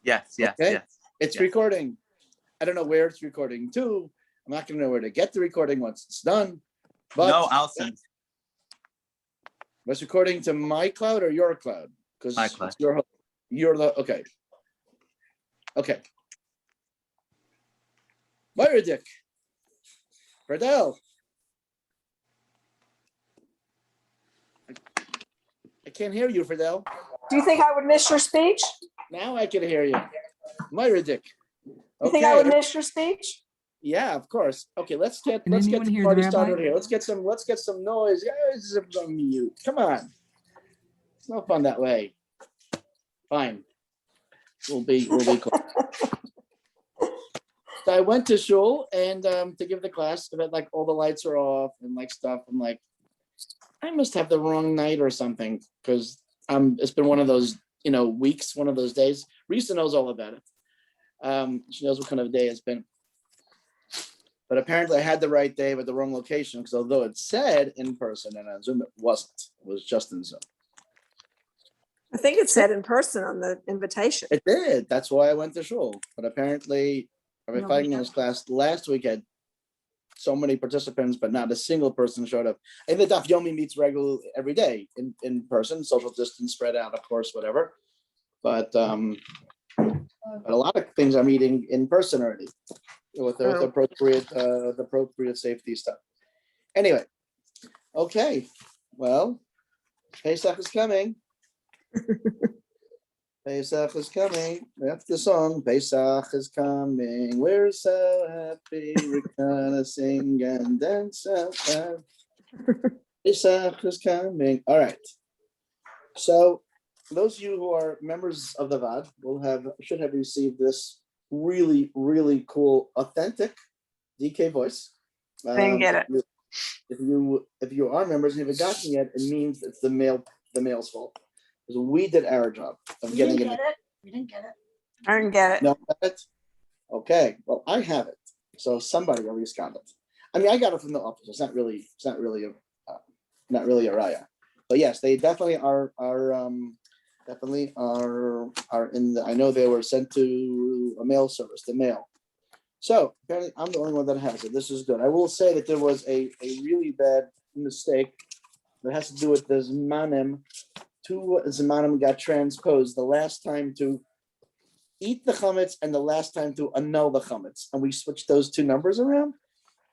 Yes. Okay? It's Yes. recording. I don't know where it's recording to. I'm not going to know where to get the recording once it's done. But No, I'll send. Was recording to my cloud or your cloud? Because My cloud. You're the okay. Okay. Dick. Verdell. I can't hear you, Verdell. Do you think I would miss your speech? Now I can hear you. Dick. You think I would miss your speech? Yeah, of course. Okay, let's get Can anyone the hear party the started rabbi? here. Let's get some noise. Guys, on mute. Come on. It's no fun that way. Fine. We'll be cool. So I went to shul and to give the class, but like all the lights are off and like stuff. I'm like, I must have the wrong night or something because it's been one of those weeks, one of those days. Risa knows all about it. She knows what kind of day it's been. But apparently I had the right day but the wrong location because although it said in person and on Zoom, it wasn't. It was just in Zoom. I think it said in person on the invitation. It did. That's why I went to shul. But apparently, Rabbi Feigen's class last week had so many participants, but not a single person showed up. And the Daf Yomi meets regularly every day in person, social distance spread out, of course, whatever. But a lot of things are meeting in person already with the appropriate safety stuff. Anyway, okay. Well, Pesach is coming. Pesach is coming. That's the song. Pesach is coming. We're so happy. We're gonna sing and dance out loud. Pesach is coming. All right. So those of you who are members of the VAD should have received this really, really cool, authentic DK voice. I didn't get it. If you are members and haven't gotten it yet, it means it's the male's fault. Because we did our job of getting it. You didn't get it. I didn't get it. No, it? Okay. Well, I have it. So somebody at least got it. I mean, I got it from the office. It's not really a raya. But yes, they definitely are in the. I know they were sent to a mail service, the mail. So apparently, I'm the only one that has it. This is good. I will say that there was a really bad mistake that has to do with the zmanim. Two zmanim got transposed. The last time to eat the chametz and the last time to annul the chametz, and we switched those two numbers around.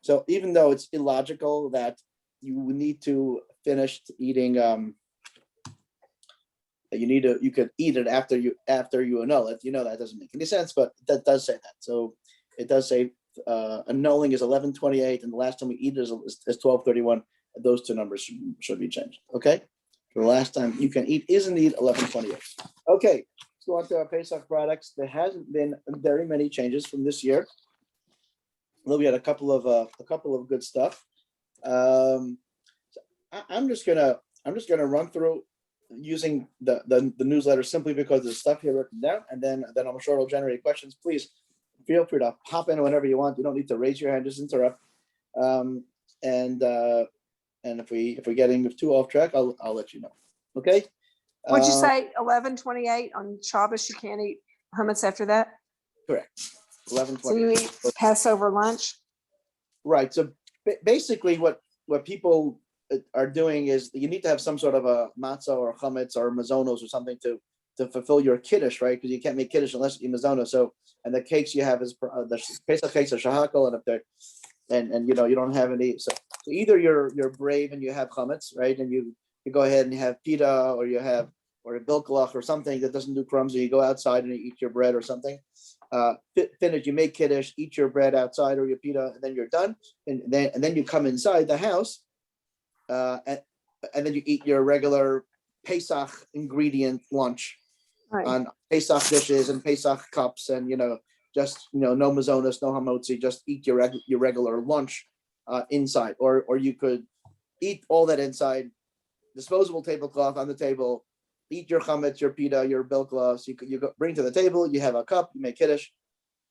So even though it's illogical that you need to finish eating, you could eat it after you annul it. That doesn't make any sense, but that does say that. So it does say annulling is 11:28, and the last time we eat it is 12:31. Those two numbers should be changed. Okay. The last time you can eat is indeed 11:28. Okay, let's go on to our Pesach products. There hasn't been very many changes from this year. Although we had a couple of good stuff. I'm just gonna run through using the newsletter simply because there's stuff here written down, and then I'm sure it'll generate questions. Please feel free to hop in whenever you want. You don't need to raise your hand, just interrupt. And if we're getting too off track, I'll let you know. Okay. Would you say 11:28 on Shabbos? You can't eat hummus after that. Correct. 11:20. So you eat Passover lunch. Right. So basically, what people are doing is you need to have some sort of a matzah or chametz or mazonos or something to fulfill your kiddush, right? Because you can't make kiddush unless you eat mazonos. So and the cakes you have is the Pesach cakes are shahakal, and if they're and you don't have any. So either you're brave and you have chametz, right, and you go ahead and you have pita or a bilkalach or something that doesn't do crumbs, and you go outside and you eat your bread or something. Finish. You make kiddush, eat your bread outside or your pita, and then you're done. And then you come inside the house, and then you eat your regular Pesach ingredient lunch on Pesach dishes and Pesach cups, and just no mazonas, no hamotzi, just eat your regular lunch inside, or you could eat all that inside, disposable tablecloth on the table, eat your chametz, your pita, your bilklas. You bring to the table, you have a cup, you make kiddush,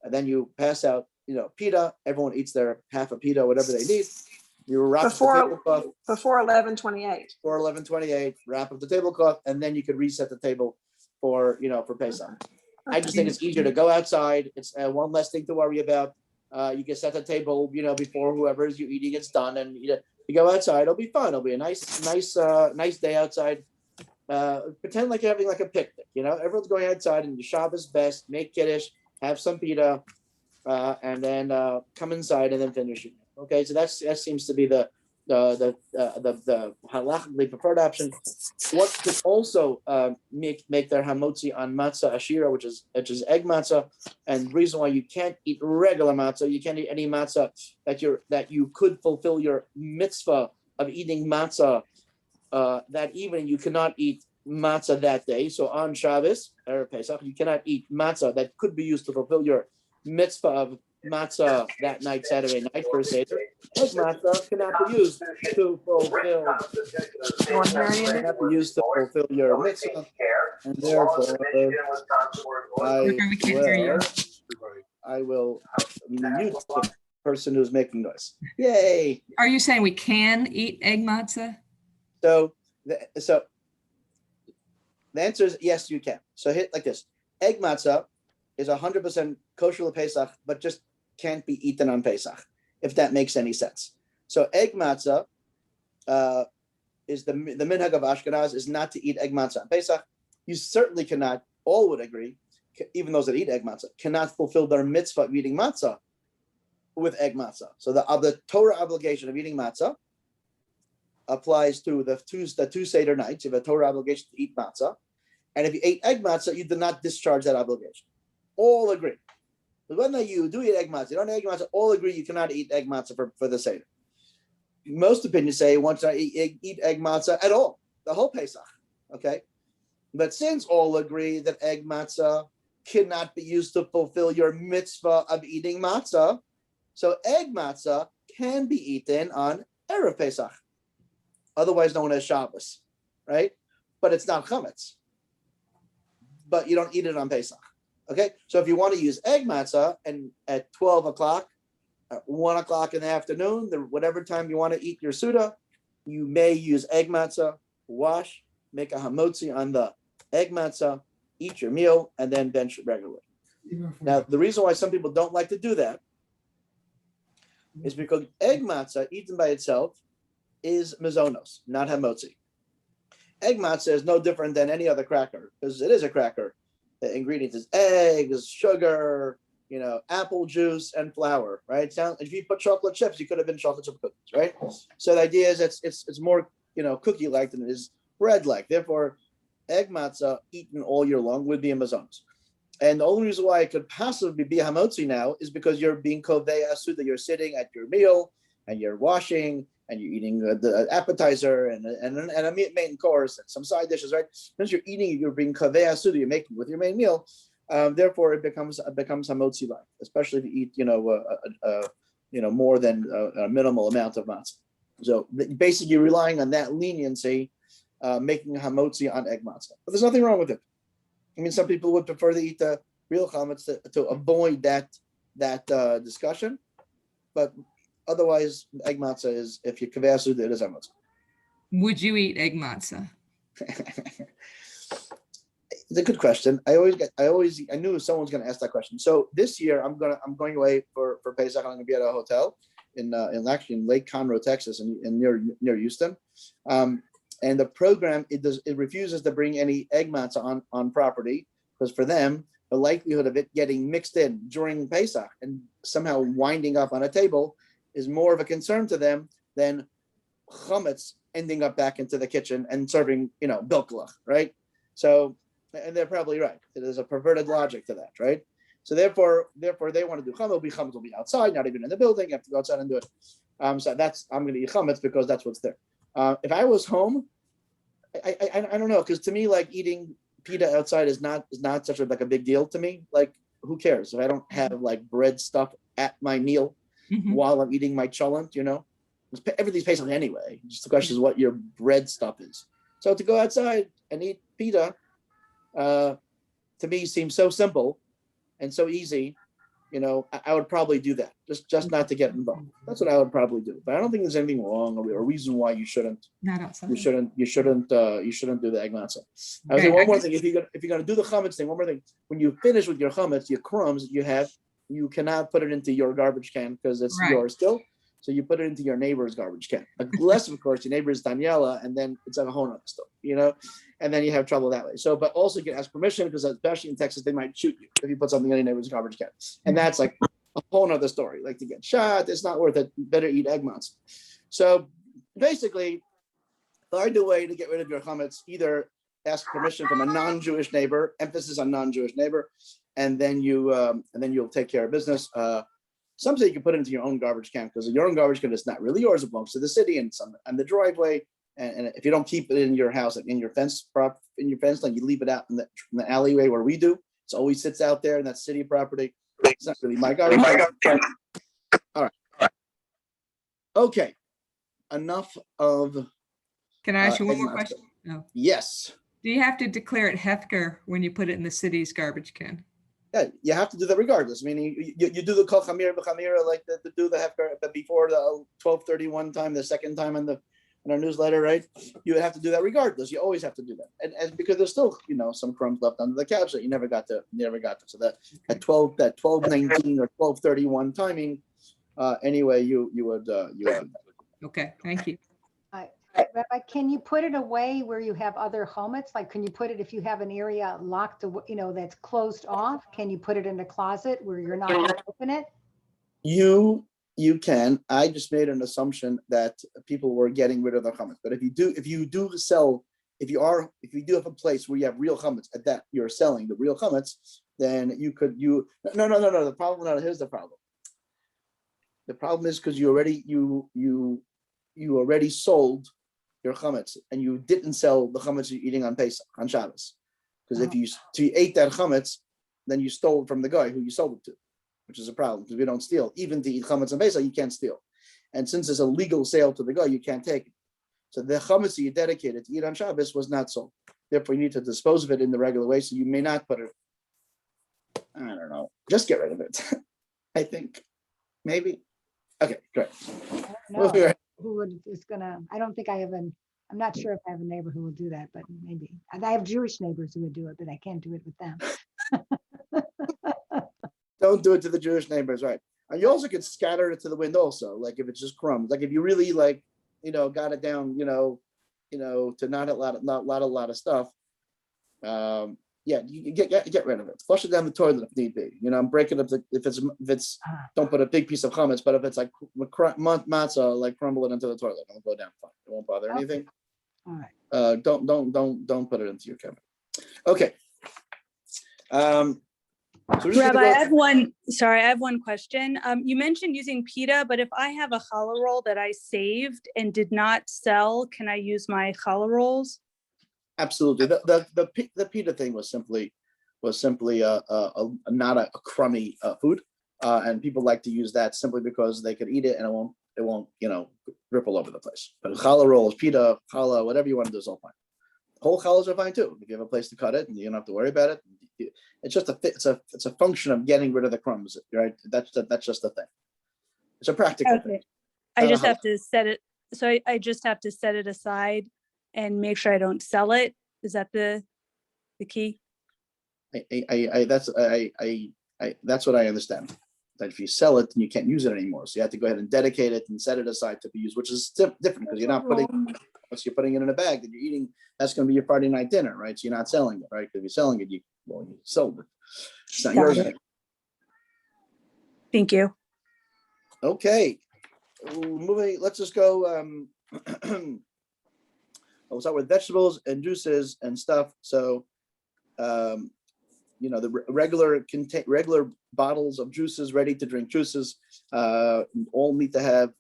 and then you pass out pita. Everyone eats their half a pita, whatever they need. You wrap the tablecloth before 11:28. Before 11:28, wrap up the tablecloth, and then you could reset the table for Pesach. I just think it's easier to go outside. It's one less thing to worry about. You can set the table, before whoever is you eating it's done, and you go outside. It'll be fun. It'll be a nice day outside. Pretend like you're having like a picnic. Everyone's going outside, and the Shabbos best. Make kiddush, have some pita, and then come inside and then finish it. Okay, so that seems to be the halachically preferred option. What could also make their hamotzi on matzah ashira, which is egg matzah, and the reason why you can't eat regular matzah, you can't eat any matzah that you could fulfill your mitzvah of eating matzah that evening. You cannot eat matzah that day. So on Shabbos or Pesach, you cannot eat matzah that could be used to fulfill your mitzvah of matzah that night, Saturday night for a Seder. Egg matzah cannot be used to fulfill your mitzvah, and therefore I will mute the person who's making noise. Yay! Are you saying we can eat egg matzah? So the answer is yes, you can. So hit like this: egg matzah is 100% kosher Pesach, but just can't be eaten on Pesach, if that makes any sense. So egg matzah is the minhag of Ashkenaz is not to eat egg matzah on Pesach. You certainly cannot, all would agree, even those that eat egg matzah, cannot fulfill their mitzvah of eating matzah with egg matzah. So the Torah obligation of eating matzah applies to the two Seder nights. You have a Torah obligation to eat matzah. And if you ate egg matzah, you did not discharge that obligation. All agree. But whether you do eat egg matzah, you don't eat egg matzah, all agree you cannot eat egg matzah for the Seder. Most opinions say once I eat egg matzah at all, the whole Pesach, okay? But since all agree that egg matzah cannot be used to fulfill your mitzvah of eating matzah, so egg matzah can be eaten on Erev Pesach, otherwise known as Shabbos, right? But it's not chametz. But you don't eat it on Pesach. Okay, so if you want to use egg matzah and at 12 o'clock, at 1 o'clock in the afternoon, whatever time you want to eat your Suda, you may use egg matzah, wash, make a hamotzi on the egg matzah, eat your meal, and then bench it regularly. Now, the reason why some people don't like to do that is because egg matzah eaten by itself is mazonos, not hamotzi. Egg matzah is no different than any other cracker because it is a cracker. The ingredients is eggs, sugar, apple juice, and flour, right? If you put chocolate chips, you could have been chocolate chip cookies, right? So the idea is it's more cookie-like than it is bread-like. Therefore, egg matzah eaten all year long would be a mazonos. And the only reason why it could possibly be a hamotzi now is because you're being kovei asuda. You're sitting at your meal and you're washing and you're eating the appetizer and a main course and some side dishes, right? Since you're eating, you're being kaveh asuda, you're making with your main meal. Therefore, it becomes hamotzi like, especially if you eat, more than a minimal amount of matzah. So basically, you're relying on that leniency, making hamotzi on egg matzah. But there's nothing wrong with it. I mean, some people would prefer to eat the real chametz to avoid that discussion, but otherwise, egg matzah is, if you kaveh asuda, it is hamotzi. Would you eat egg matzah? It's a good question. I knew someone's going to ask that question. So this year, I'm going away for Pesach. I'm going to be at a hotel in Lake Conroe, Texas, and near Houston. And the program it refuses to bring any egg matzah on property because for them the likelihood of it getting mixed in during Pesach and somehow winding up on a table is more of a concern to them than chametz ending up back into the kitchen and serving bilkalach, right? So, and they're probably right. There's a perverted logic to that, right? So therefore they want to do chametz will be outside, not even in the building. You have to go outside and do it. So I'm going to eat chametz because that's what's there. If I was home, I don't know, because to me, like eating pita outside is not such a big deal to me. Like, who cares if I don't have like bread stuff at my meal while I'm eating my cholent? Everything's Pesach anyway. Just the question is what your bread stuff is. So to go outside and eat pita, to me seems so simple and so easy I would probably do that, just not to get involved. That's what I would probably do. But I don't think there's anything wrong or a reason why you shouldn't. Not outside. You shouldn't do the egg matzah. I would say one more thing. If you're gonna do the chametz thing, one more thing. When you finish with your chametz, your crumbs you cannot put it into your garbage can because it's Right. yours still. So you put it into your neighbor's garbage can. Unless, of course, your neighbor is Daniela, and then it's a whole nother stuff, and then you have trouble that way. So, but also you can ask permission because especially in Texas, they might shoot you if you put something in your neighbor's garbage can. And that's like a whole nother story. Like to get shot, it's not worth it. You better eat egg matzah. So basically, find a way to get rid of your chametz. Either ask permission from a non-Jewish neighbor, emphasis on non-Jewish neighbor, and then you'll take care of business. Some say you can put it into your own garbage can because your own garbage can is not really yours. It belongs to the city and some on the driveway. And if you don't keep it in your house, like in your fence line, you leave it out in the alleyway where we do. It always sits out there, and that's city property. It's not really my garbage. All right. Okay. Enough of. Can I ask you one more question? No. Yes. Do you have to declare it Hefker when you put it in the city's garbage can? Yeah, you have to do that regardless. Meaning you do the kol chamir b'chamira like do the hefker, but before the 12:31 time, the second time in our newsletter, right? You would have to do that regardless. You always have to do that, and because there's still some crumbs left under the couch that you never got to. So that at 12:19 or 12:31 timing, anyway, you would. Okay, thank you. Rabbi, can you put it away where you have other chametz? Like, can you put it if you have an area locked, that's closed off? Can you put it in a closet where you're not going to open it? You can. I just made an assumption that people were getting rid of their chametz. But if you do have a place where you have real chametz at that you're selling the real chametz, then you could. No. The problem. No, here's the problem. The problem is because you already sold your chametz, and you didn't sell the chametz you're eating on Pesach, on Shabbos. Because if you ate that chametz, then you stole it from the guy who you sold it to, which is a problem because we don't steal. Even to eat chametz on Pesach, you can't steal. And since it's a legal sale to the guy, you can't take it. So the chametz that you dedicated to eat on Shabbos was not sold. Therefore, you need to dispose of it in the regular way. So you may not put it, I don't know, just get rid of it. I think, maybe. Okay, great. I don't think I have I'm not sure if I have a neighbor who will do that, but maybe. And I have Jewish neighbors who would do it, but I can't do it with them. Don't do it to the Jewish neighbors, right? And you also could scatter it to the wind also, like if it's just crumbs. Like if you really got it down, to not a lot of stuff. You get rid of it. Flush it down the toilet if need be. Break it up if it's don't put a big piece of chametz, but if it's like matzah, like crumble it into the toilet. It'll go down fine. It won't bother anything. All right. Don't put it into your cabinet. Okay. So Rabbi, I have one question. You mentioned using pita, but if I have a challah roll that I saved and did not sell, can I use my challah rolls? Absolutely. The pita thing was simply not a crummy food, and people like to use that simply because they could eat it and it won't rip all over the place. But challah rolls, pita, challah, whatever you want to do is all fine. Whole challahs are fine too. If you have a place to cut it and you don't have to worry about it, it's just it's a function of getting rid of the crumbs, right? That's just the thing. It's a practical thing. I just have to set it. So I just have to set it aside and make sure I don't sell it. Is that the key? That's what I understand. That if you sell it, then you can't use it anymore. So you have to go ahead and dedicate it and set it aside to be used, which is different because you're not putting. Once you're putting it in a bag that you're eating, that's going to be your Friday night dinner, right? So you're not selling it, right? Because if you're selling it, you sold it. It's not yours anymore. Thank you. Okay, moving. Let's just go. We'll start with vegetables and juices and stuff. So, the regular bottles of juices, ready to drink juices, all need to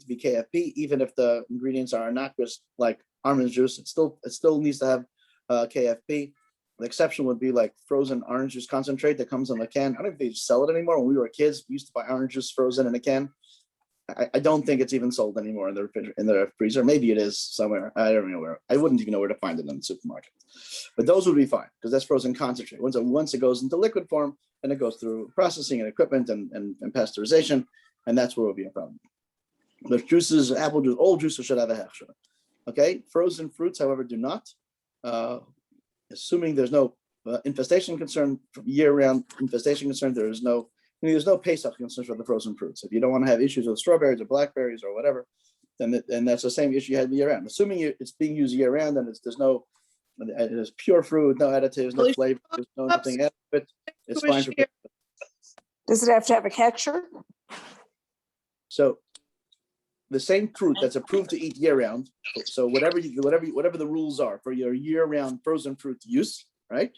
be KFP, even if the ingredients are innocuous, like orange juice. It still needs to have KFP. The exception would be like frozen orange juice concentrate that comes in a can. I don't think they sell it anymore. When we were kids, we used to buy orange juice frozen in a can. I don't think it's even sold anymore in the freezer. Maybe it is somewhere. I don't know where. I wouldn't even know where to find it in the supermarket. But those would be fine because that's frozen concentrate. Once it goes into liquid form, then it goes through processing and equipment and pasteurization, and that's where it would be a problem. But juices, apple juice, all juices should have a hechsher. Okay, frozen fruits, however, do not. Assuming there's no infestation concern, year-round infestation concern, there's no Pesach concern for the frozen fruits. If you don't want to have issues with strawberries or blackberries or whatever, then that's the same issue you had year-round. Assuming it's being used year-round, then there's pure fruit, no additives, no flavor, there's no nothing else. But it's fine for Pesach. Does it have to have a texture? So the same fruit that's approved to eat year-round. So whatever the rules are for your year-round frozen fruit use, right?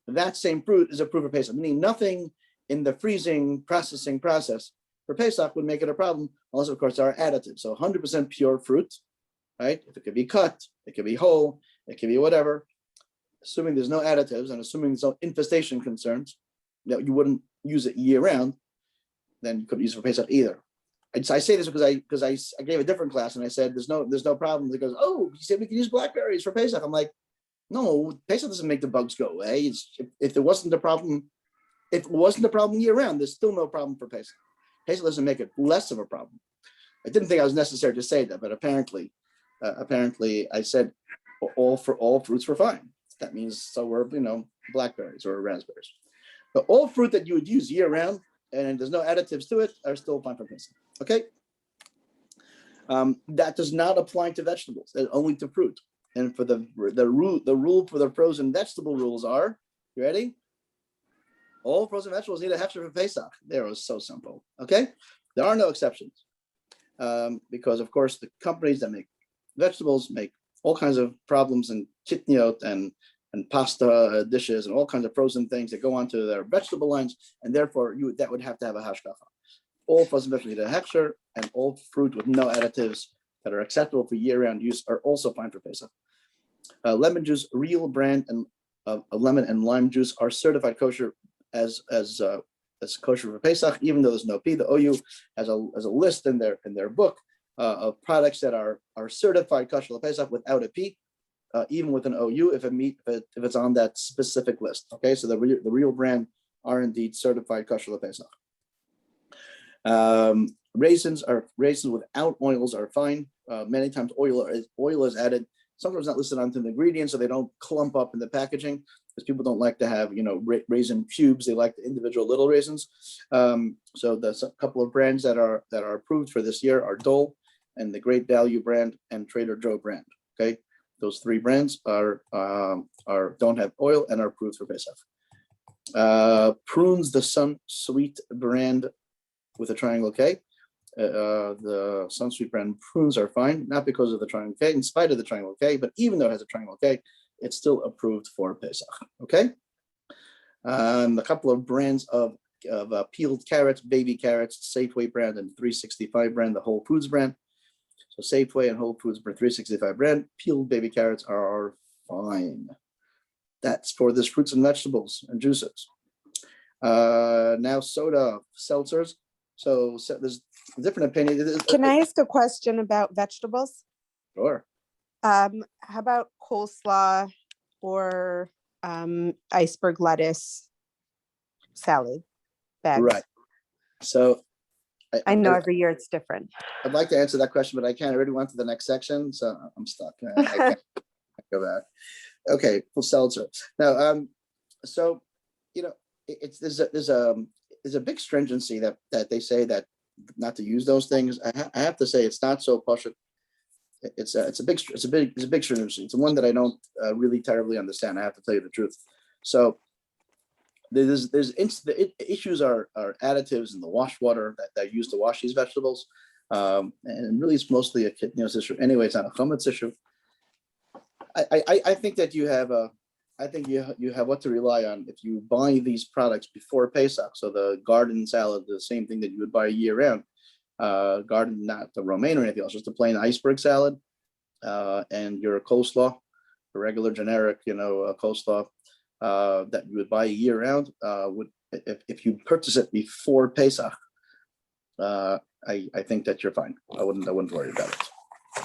That same fruit is approved for Pesach, meaning nothing in the freezing processing process for Pesach would make it a problem, unless of course there are additives. So 100% pure fruit, right? If it could be cut, it could be whole, it could be whatever. Assuming there's no additives and assuming there's no infestation concerns, that you wouldn't use it year-round, then you couldn't use it for Pesach either. I say this because I gave a different class and I said there's no problem. It goes, oh, you said we can use blackberries for Pesach. I'm like, no, Pesach doesn't make the bugs go away. If it wasn't a problem year round, there's still no problem for Pesach. Pesach doesn't make it less of a problem. I didn't think I was necessary to say that, but apparently I said all fruits were fine. That means so were blackberries or raspberries. But all fruit that you would use year round and there's no additives to it are still fine for Pesach. Okay. That does not apply to vegetables, only to fruit. And for the rule for the frozen vegetable rules are, you ready? All frozen vegetables need a hefsher for Pesach. There, it was so simple. Okay, there are no exceptions because, of course, the companies that make vegetables make all kinds of problems and chitniot and pasta dishes and all kinds of frozen things that go onto their vegetable lines, and therefore that would have to have a hashgacha. All frozen vegetables need a hefsher, and all fruit with no additives that are acceptable for year-round use are also fine for Pesach. Lemon juice, real brand and lemon and lime juice are certified kosher as kosher for Pesach, even though there's no P. The OU has a list in their book of products that are certified kosher for Pesach without a P, even with an OU if it's on that specific list. Okay, so the real brand are indeed certified kosher for Pesach. Raisins without oils are fine. Many times oil is added. Sometimes not listed onto the ingredients, so they don't clump up in the packaging because people don't like to have raisin cubes. They like the individual little raisins. So there's a couple of brands that are approved for this year are Dole and the Great Value brand and Trader Joe brand. Okay, those three brands don't have oil and are approved for Pesach. Prunes, the Sun Sweet brand with a triangle K. The Sunsweet brand prunes are fine, not because of the triangle K, in spite of the triangle K, but even though it has a triangle K, it's still approved for Pesach. Okay. A couple of brands of peeled carrots, baby carrots, Safeway brand and 365 brand, the Whole Foods brand. So Safeway and Whole Foods brand, 365 brand, peeled baby carrots are fine. That's for this fruits and vegetables and juices. Now soda, seltzers. So there's different opinions. Can I ask a question about vegetables? Sure. How about coleslaw or iceberg lettuce salad bags? Right. So I know every year it's different. I'd like to answer that question, but I can't. I already went to the next section, so I'm stuck. I can't go back. Okay, full seltzer. Now, so there's a big stringency that they say that not to use those things. I have to say it's not so poshut. It's a big stringency. It's one that I don't really terribly understand. I have to tell you the truth. So the issues are additives in the wash water that are used to wash these vegetables, and really it's mostly a kitnios issue. Anyway, it's not a chametz issue. I think that you have what to rely on if you buy these products before Pesach. So the garden salad, the same thing that you would buy year round. Garden, not the romaine or anything else, just a plain iceberg salad, and your coleslaw, the regular generic, coleslaw that you would buy year round. If you purchase it before Pesach, I think that you're fine. I wouldn't worry about it.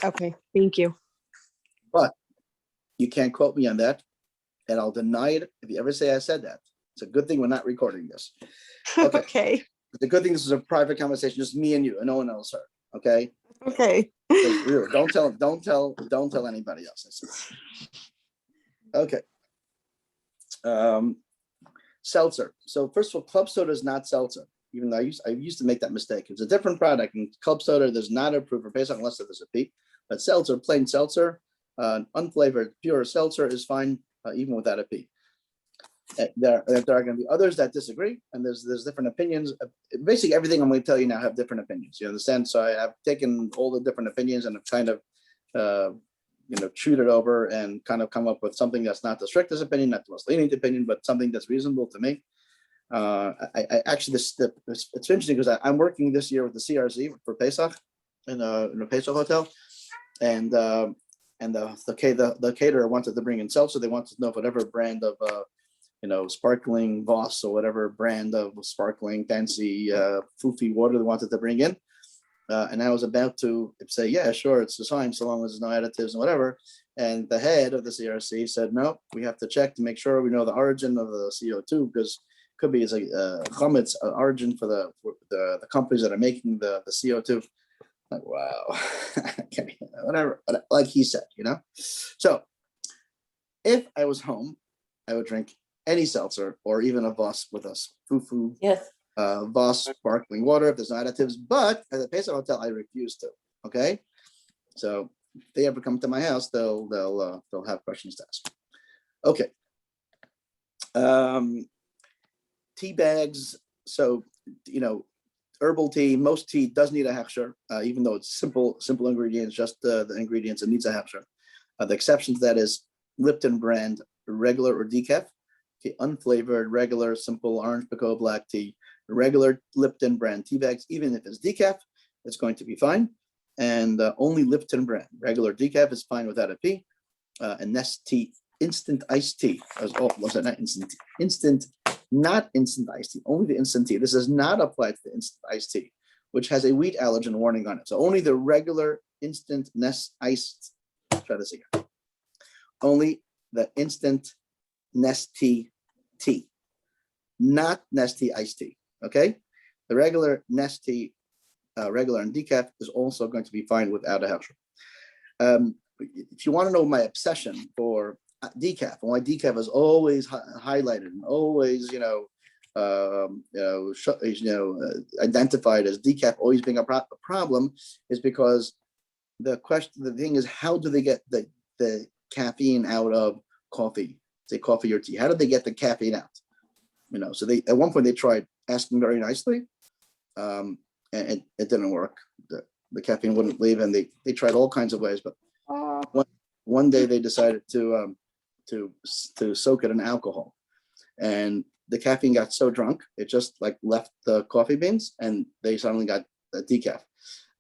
Okay, thank you. But you can't quote me on that, and I'll deny it if you ever say I said that. It's a good thing we're not recording this. Okay. Okay, The good thing this is a private conversation, just me and you, and no one else heard. Okay. okay. So really, don't tell anybody else. Okay. Seltzer. So first of all, club soda is not seltzer. Even though I used to make that mistake. It's a different product. And club soda, there's not approved for Pesach unless there's a P. But seltzer, plain seltzer, unflavored, pure seltzer is fine, even without a P. There are going to be others that disagree, and there's different opinions. Basically, everything I'm going to tell you now have different opinions. You understand? So I've taken all the different opinions and have kind of, chewed it over and kind of come up with something that's not the strictest opinion, not the most lenient opinion, but something that's reasonable to me. I actually, it's interesting because I'm working this year with the CRZ for Pesach in a Pesach hotel, and the caterer wanted to bring in seltzer. They wanted to know whatever brand of sparkling Voss or whatever brand of sparkling fancy foofy water they wanted to bring in. And I was about to say, yeah, sure, it's fine, so long as there's no additives and whatever. And the head of the CRC said, no, we have to check to make sure we know the origin of the CO2, because it could be it's a chametz origin for the companies that are making the CO2. Like, wow, okay, whatever, like he said, So if I was home, I would drink any seltzer or even a Voss with a foo-foo. Yes. Voss sparkling water if there's no additives, but at the Pesach hotel I refuse to. Okay, so if they ever come to my house, they'll have questions to ask. Okay, tea bags. So herbal tea, most tea does need a hechsher, even though it's simple ingredients, just the ingredients, it needs a hechsher. The exception to that is Lipton brand regular or decaf. Okay, unflavored, regular, simple orange pekoe black tea, regular Lipton brand tea bags, even if it's decaf, it's going to be fine. And only Lipton brand regular decaf is fine without a P. And Nest tea, instant iced tea. Was it not instant? Not instant iced tea, only the instant tea. This does not apply to the instant iced tea, which has a wheat allergen warning on it. So only the regular instant Nest iced, try this again. Only the instant Nestea tea, not Nestea iced tea. Okay, the regular Nestea, regular and decaf is also going to be fine without a hechsher. If you want to know my obsession for decaf, and why decaf is always highlighted and always, identified as decaf always being a problem, is because the thing is, how do they get the caffeine out of coffee? Say coffee or tea. How did they get the caffeine out? So they at one point they tried asking very nicely, and it didn't work. The caffeine wouldn't leave, and they tried all kinds of ways. But one day they decided to soak it in alcohol, and the caffeine got so drunk it just like left the coffee beans, and they suddenly got a decaf,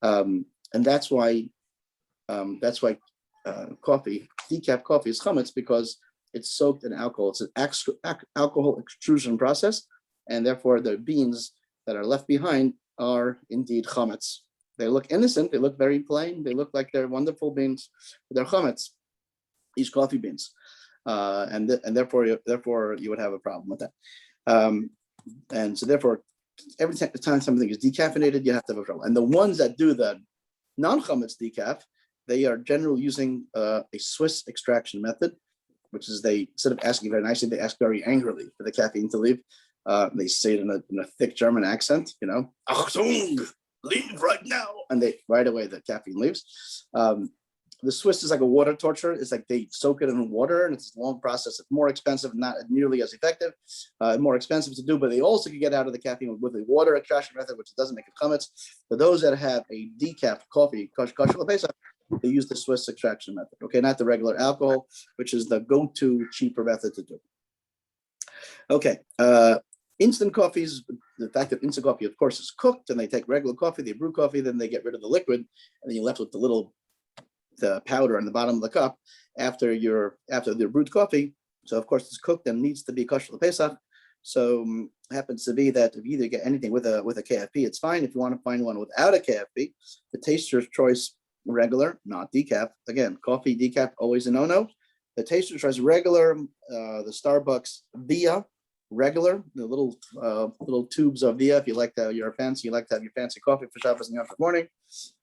and that's why decaf coffee is chametz, because it's soaked in alcohol. It's an alcohol extrusion process, and therefore the beans that are left behind are indeed chametz. They look innocent. They look very plain. They look like they're wonderful beans, but they're chametz. These coffee beans, and therefore you would have a problem with that. And so therefore, every time something is decaffeinated, you have to have a problem. And the ones that do the non-chametz decaf, they are generally using a Swiss extraction method, which is they, instead of asking very nicely, they ask very angrily for the caffeine to leave. They say it in a thick German accent, Achtung, leave right now. And right away the caffeine leaves. The Swiss is like a water torture. It's like they soak it in water, and it's a long process. It's more expensive, not nearly as effective, more expensive to do, but they also can get out of the caffeine with a water extraction method, which doesn't make it chametz. For those that have a decaf coffee, kosher Pesach, they use the Swiss extraction method, okay, not the regular alcohol, which is the go-to cheaper method to do. Okay, instant coffees, the fact that instant coffee, of course, is cooked, and they take regular coffee, they brew coffee, then they get rid of the liquid, and then you're left with the powder on the bottom of the cup after the brewed coffee. So of course it's cooked and needs to be kosher Pesach. So happens to be that if you either get anything with a KFP, it's fine. If you want to find one without a KFP, the taster's choice regular, not decaf. Again, coffee decaf always a no-no. The taster's choice regular, the Starbucks Via regular, the little tubes of Via. If you like that, you're a fancy, you like to have your fancy coffee for Shabbos in the morning.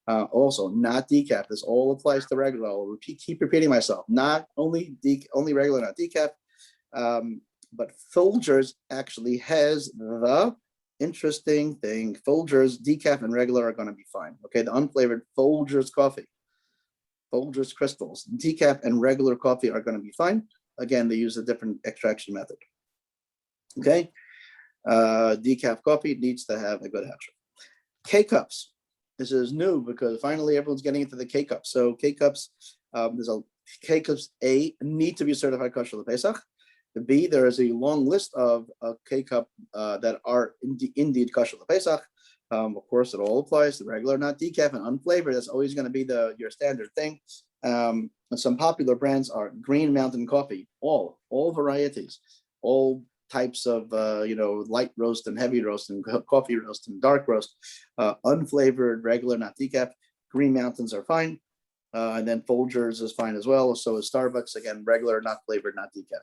Also, not decaf. This all applies to regular. I'll keep repeating myself. Not only regular, not decaf. But Folgers actually has the interesting thing. Folgers decaf and regular are going to be fine. Okay, the unflavored Folgers coffee, Folgers crystals, decaf and regular coffee are going to be fine. Again, they use a different extraction method. Okay, decaf coffee needs to have a good hatchery. K-cups. This is new because finally everyone's getting into the K-cups. So K-cups, there's a K-cups A need to be certified kosher Pesach. The B, there is a long list of K-cup that are indeed kosher Pesach. Of course, it all applies to regular, not decaf, and unflavored. That's always going to be your standard thing. And some popular brands are Green Mountain Coffee, all varieties, all types of light roast and heavy roast and coffee roast and dark roast, unflavored, regular, not decaf. Green Mountains are fine, and then Folgers is fine as well. So is Starbucks, again, regular, not flavored, not decaf.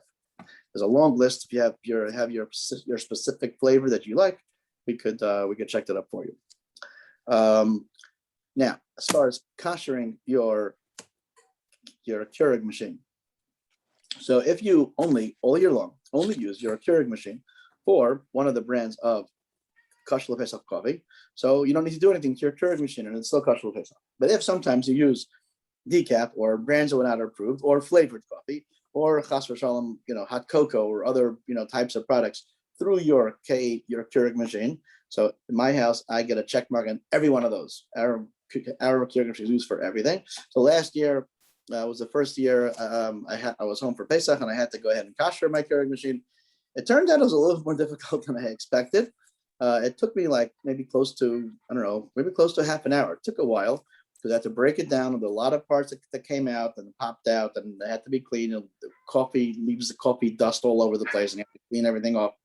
There's a long list. If you have your specific flavor that you like, we could check that up for you. Now, as far as koshering your Keurig machine, so if you all year long only use your Keurig machine for one of the brands of kosher Pesach coffee, so you don't need to do anything to your Keurig machine, and it's still kosher Pesach. But if sometimes you use decaf or brands that were not approved or flavored coffee, or chas v'shalom, hot cocoa or other, types of products through your Keurig machine. So in my house, I get a check mark on every one of those. Our Keurig machine is used for everything. So last year was the first year I was home for Pesach and I had to go ahead and kosher my Keurig machine. It turned out it was a little more difficult than I expected. It took me maybe close to half an hour. It took a while, because I had to break it down with a lot of parts that came out and popped out, and they had to be cleaned. The coffee leaves the coffee dust all over the place, and you have to clean everything off.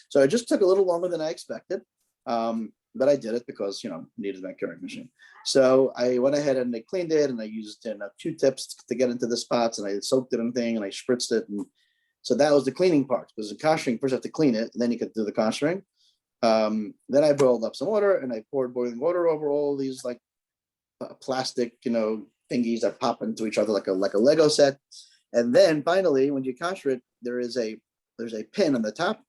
So it just took a little longer than I expected, but I did it because needed my Keurig machine. So I went ahead and I cleaned it, and I used Q-tips to get into the spots, and I soaked it in thing, and I spritzed it, and so that was the cleaning part. Because the koshering, first you have to clean it, and then you could do the koshering. Then I boiled up some water, and I poured boiling water over all these plastic, thingies that pop into each other like a Lego set. And then finally, when you kosher it, there's a pin on the top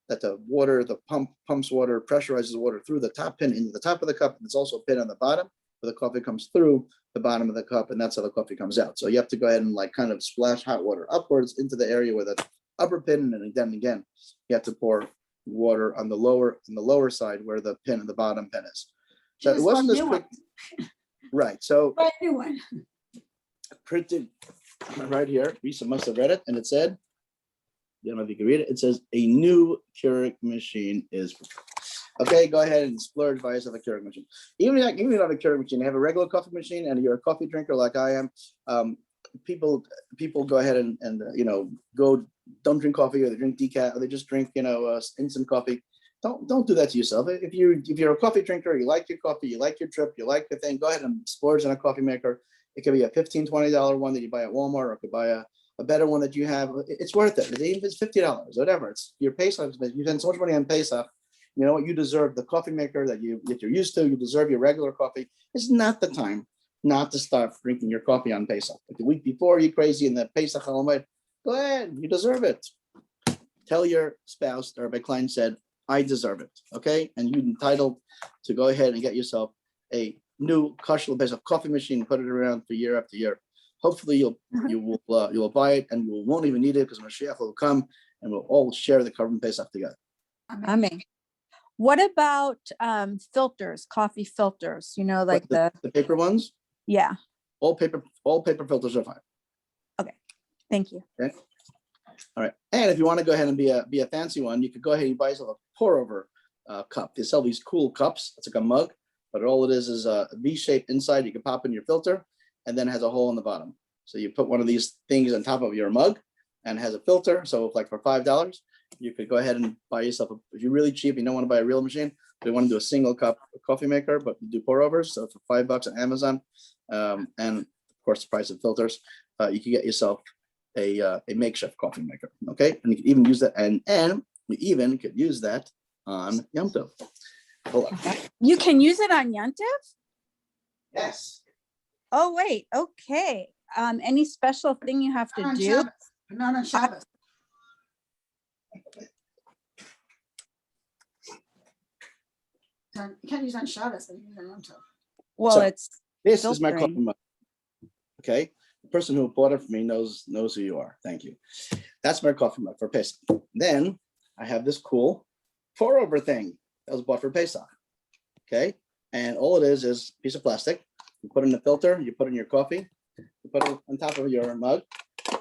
that the pump pumps water, pressurizes water through the top pin into the top of the cup. And there's also a pin on the bottom where the coffee comes through the bottom of the cup, and that's how the coffee comes out. So you have to go ahead and kind of splash hot water upwards into the area where the upper pin, and then again, you have to pour water on the lower side where the pin and the bottom pin is. So it wasn't as quick. Right. So Brand new one. printed right here. Lisa must have read it, and it said, I don't know if you can read it. It says a new Keurig machine is. Okay, go ahead and splurge, buy yourself a Keurig machine. Even if you don't have a Keurig machine, you have a regular coffee machine, and you're a coffee drinker like I am. People go ahead and don't drink coffee, or they drink decaf, or they just drink instant coffee. Don't do that to yourself. If you're a coffee drinker, you like your coffee, you like your drip, you like the thing, go ahead and splurge on a coffy maker. It could be a $15, $20 one that you buy at Walmart, or it could buy a better one that you have. It's worth it. Even if it's $50, whatever. It's your Pesach. You spend so much money on Pesach. You know what? You deserve the coffee maker that you're used to. You deserve your regular coffee. It's not the time not to start drinking your coffee on Pesach. Like the week before, you crazy in the Pesach Halamed. Go ahead. You deserve it. Tell your spouse, or Rabbi Klein said, I deserve it, okay? And you're entitled to go ahead and get yourself a new kosher Pesach coffee machine, put it around for year after year. Hopefully you will buy it, and you won't even need it because Mashiach will come, and we'll all share the carbon Pesach together. Amen. What about filters, coffee filters? Like the paper ones? Yeah. All paper filters are fine. Okay. Thank you. Okay. All right. And if you want to go ahead and be a fancy one, you could go ahead and buy yourself a pour over cup. They sell these cool cups. It's like a mug, but all it is a V-shape inside. You can pop in your filter, and then it has a hole in the bottom. So you put one of these things on top of your mug, and it has a filter. So like for $5, you could go ahead and buy yourself, if you're really cheap, you don't want to buy a real machine, we want to do a single cup coffee maker, but you do pour overs. So for $5 on Amazon, and of course the price of filters, you can get yourself a makeshift coffee maker. Okay, and you can even use that, and you even could use that on Yom Tov. Hold on. You can use it on Yontif? Yes. Oh, wait, okay. Any special thing you have to do? Not on Shabbos. You can't use it on Shabbos, but you can use it on Yom Tov. Well, So, it's, This is my coffee filtering. mug. Okay, the person who bought it for me knows who you are. Thank you. That's my coffee mug for Pesach. Then I have this cool pour over thing that was bought for Pesach. Okay, and all it is a piece of plastic. You put in the filter, you put in your coffee, you put it on top of your mug, Yeah,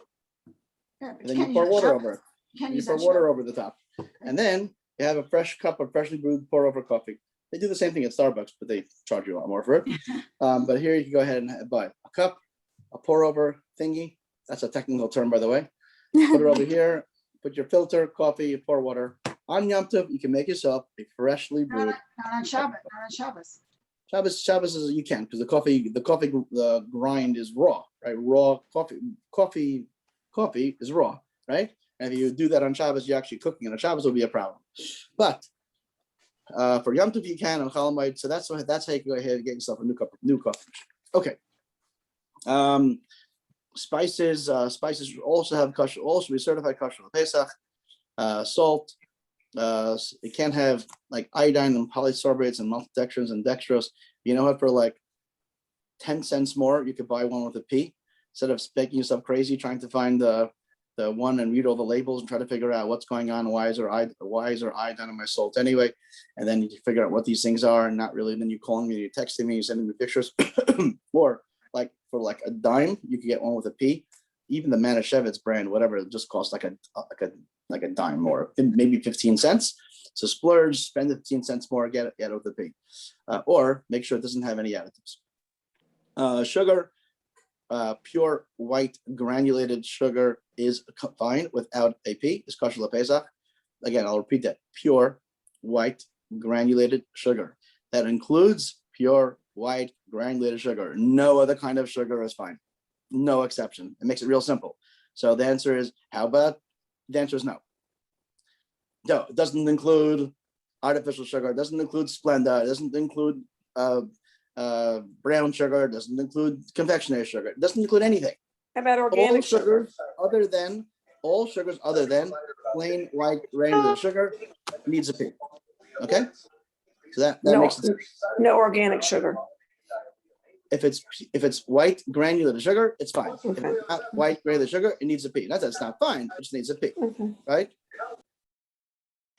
but and then can't you use pour it on water Shabbos. over it. You can't You use pour that water Shabbos. over the top, and then you have a fresh cup of freshly brewed pour over coffee. They do the same thing at Starbucks, but they charge you a lot more for it. But here you can go ahead and buy a cup, a pour over thingy. That's a technical term, by the way. Put it over here. Put your filter, coffee, you pour water. On Yom Tov, you can make yourself a freshly brewed. Not on Shabbos, not on Shabbos. Shabbos is you can, because the coffee grind is raw, right? Raw coffee is raw, right? And if you do that on Shabbos, you're actually cooking, and on Shabbos will be a problem. But for Yom Tov you can on Chalamoid, so that's how you can go ahead and get yourself a new coffee. Okay. Spices also have kosher, also be certified kosher Pesach. Salt. It can't have like iodine and polysorbates and maltodextrins and dextrose. You know what? For like 10 cents more, you could buy one with a P. Instead of making yourself crazy trying to find the one and read all the labels and try to figure out what's going on. Why is there iodine in my salt anyway? And then you figure out what these things are, and not really. Then you're calling me, you're texting me, you're sending me pictures. Or like for like a dime, you can get one with a P. Even the Manischewitz brand, whatever, it just costs like a dime more, maybe 15 cents. So splurge, spend the 15 cents more, get it with the P. Or make sure it doesn't have any additives. Sugar, pure white granulated sugar is fine without a P. It's kosher Pesach. Again, I'll repeat that. Pure white granulated sugar. That includes pure white granulated sugar. No other kind of sugar is fine. No exception. It makes it real simple. So the answer is, how about? The answer is no. No, it doesn't include artificial sugar. It doesn't include Splenda. It doesn't include brown sugar. It doesn't include confectionery sugar. It doesn't include anything. How about All organic sugar? sugars other than plain white granulated sugar needs a P. Okay? So that No, makes it. no organic sugar. If it's white granulated sugar, it's fine. If Okay. it's not white granulated sugar, it needs a P. Not that it's not fine, it just needs a P, Okay. right?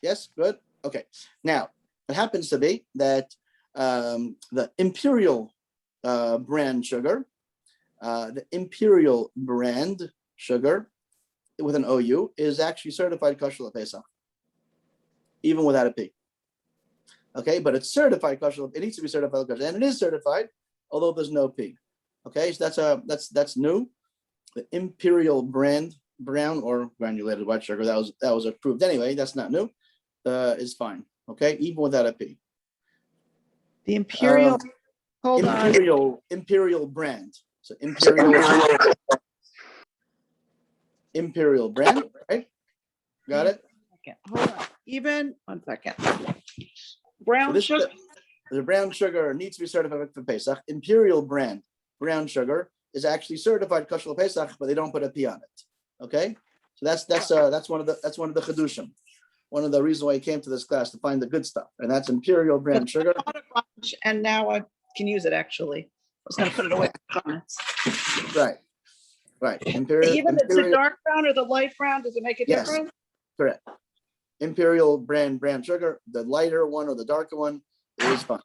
Yes, good. Okay. Now, it happens to be that the Imperial brand sugar, with an OU is actually certified kosher Pesach, even without a P. Okay, but it's certified kosher. It needs to be certified kosher, and it is certified, although there's no P. Okay, so that's new. The Imperial brand brown or granulated white sugar that was approved anyway. That's not new. Is fine. Okay, even without a P. The Imperial, hold on. Imperial brand. So Imperial brand, right? Got it? Hold on. Even, 1 second. So Brown this sugar, the brown sugar needs to be certified for Pesach. Imperial brand brown sugar is actually certified kosher Pesach, but they don't put a P on it. Okay, so that's one of the chedushim. One of the reasons why I came to this class, to find the good stuff, and that's Imperial brand sugar. and now I can use it actually. I was gonna put it away in the comments. Right. Imperial. Even it's the dark brown or the light brown, does it make a Yes. difference? Correct. Imperial brand sugar, the lighter one or the darker one is fine.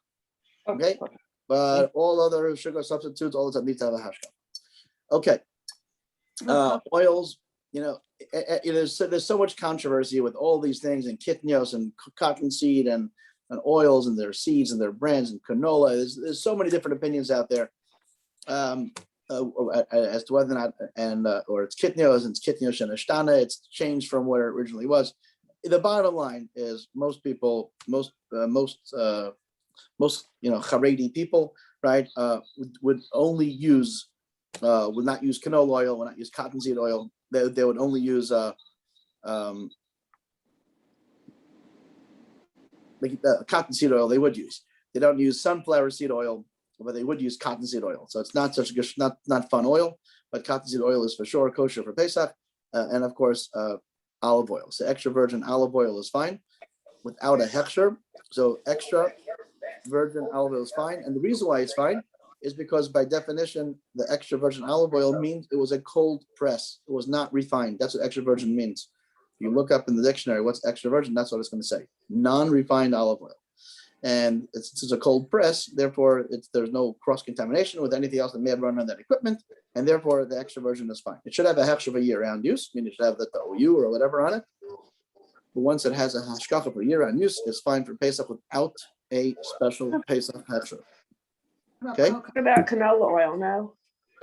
Okay, but all other sugar substitutes, all the time need to have a hashka. Okay. Oils, there's so much controversy with all these things, and kitnios and cottonseed and oils and their seeds and their brands and canola. There's so many different opinions out there as to whether or not, or it's kitnios and it's kitnios and ashtana. It's changed from where it originally was. the bottom line is most people, most Haredi people, right, would only use, would not use canola oil, would not use cottonseed oil. They would only use cottonseed oil. They would use. They don't use sunflower seed oil, but they would use cottonseed oil. So it's not such a good, not fun oil, but cottonseed oil is for sure kosher for Pesach, and of course olive oil. So extra virgin olive oil is fine without a hechsher. So extra virgin olive oil is fine, and the reason why it's fine is because by definition, the extra virgin olive oil means it was a cold press. It was not refined. That's what extra virgin means. If you look up in the dictionary what's extra virgin, that's what it's going to say. Non-refined olive oil. And it's a cold press, therefore there's no cross-contamination with anything else that may have run on that equipment, and therefore the extra virgin is fine. It should have a hechsher for year-round use, meaning it should have the OU or whatever on it. But once it has a hashkacha for year-round use, it's fine for Pesach without a special Pesach hechsher. Okay. What about canola oil? No.